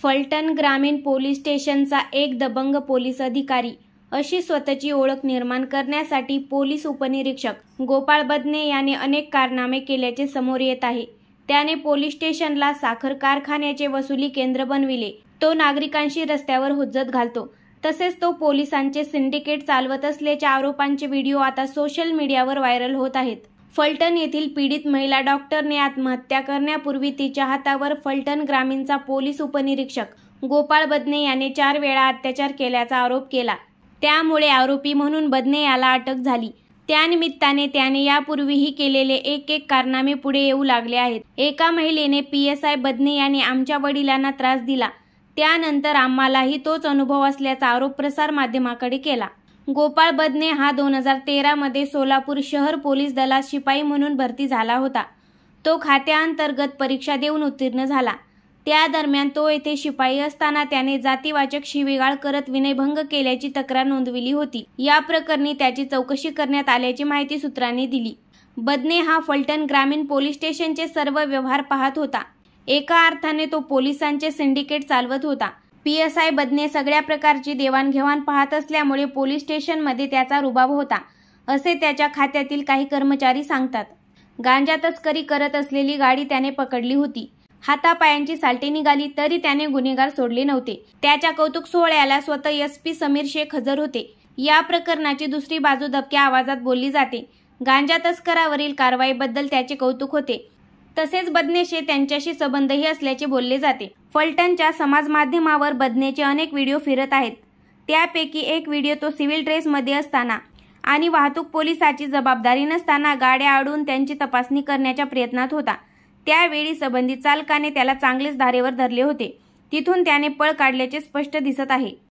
फलटण ग्रामीण पोलीस स्टेशनचा एक दबंग पोलीस अधिकारी अशी स्वतःची ओळख निर्माण करण्यासाठी पोलीस उपनिरीक्षक गोपाळ बदने याने अनेक कारनामे केल्याचे समोर येत आहे। त्याने पोलीस स्टेशनला साखर कारखान्याचे वसुली केंद्र बनविले। तो नागरिकांशी रस्त्यावर हुज्जत घालतो। तसेच तो पोलिसांचे सिंडिकेट चालवत असल्याच्या आरोपांचे व्हिडिओ आता सोशल मीडियावर व्हायरल होत आहेत। फलटण येथील पीडित महिला डॉक्टरने आत्महत्या करण्यापूर्वी तिच्या हातावर फलटण ग्रामीणचा पोलीस उपनिरीक्षक गोपाळ बदने याने 4 वेळा अत्याचार केल्याचा आरोप केला। त्यामुळे आरोपी म्हणून बदने याला अटक झाली। त्यानिमित्ताने त्याने यापूर्वीही केलेले एक कारनामे पुढे येऊ लागले आहेत। एका महिलेने PSI बदने याने आमच्या वडिलांना त्रास दिला, त्यानंतर आम्हालाही तोच अनुभव असल्याचा आरोप प्रसार माध्यमाकडे केला। गोपाळ बदने हा 2013 मध्ये सोलापूर शहर पोलीस दलात शिपाई म्हणून भरती झाला होता। तो खात्याअंतर्गत परीक्षा देऊन उत्तीर्ण झाला। त्या दरम्यान तो येथे शिपाई असताना त्याने जातीवाचक शिवीगाळ करत विनयभंग केल्याची तक्रार नोंदविली होती। या प्रकरणी त्याची चौकशी करण्यात आल्याची माहिती सूत्रांनी दिली। बदने हा फलटण ग्रामीण पोलीस स्टेशनचे सर्व व्यवहार पाहत होता। एका अर्थाने तो पोलिसांचे सिंडिकेट चालवत होता। PSI बदने सगळ्या प्रकारची देवाणघेवाण पाहत असल्यामुळे पोलीस स्टेशनमध्ये त्याचा रुबाब होता, असे त्याच्या खात्यातील काही कर्मचारी सांगतात। गांजा तस्करी करत असलेली गाडी त्याने पकडली होती। हातापायांची साल्टे निघाली तरी त्याने गुन्हेगार सोडले नव्हते। त्याच्या कौतुक सोहळ्याला स्वतः SP समीर शेख हजर होते। या प्रकरणाची दुसरी बाजू दबक्या आवाजात बोलली जाते। गांजा तस्करावरील कारवाईबद्दल त्याचे कौतुक होते। तसेच बदनेशी त्यांच्याशी संबंधही असल्याचे बोलले जाते। फलटणच्या समाज माध्यमावर बदनेचे अनेक व्हिडिओ फिरत आहेत। त्यापैकी एक व्हिडिओ तो सिव्हिल ड्रेसमध्ये असताना आणि वाहतूक पोलिसाची जबाबदारी नसताना गाड्या अडवून त्यांची तपासणी करण्याच्या प्रयत्नात होता। त्यावेळी संबंधित चालकाने त्याला चांगलेच धारेवर धरले होते। तिथून त्याने पळ काढल्याचे स्पष्ट दिसत आहे।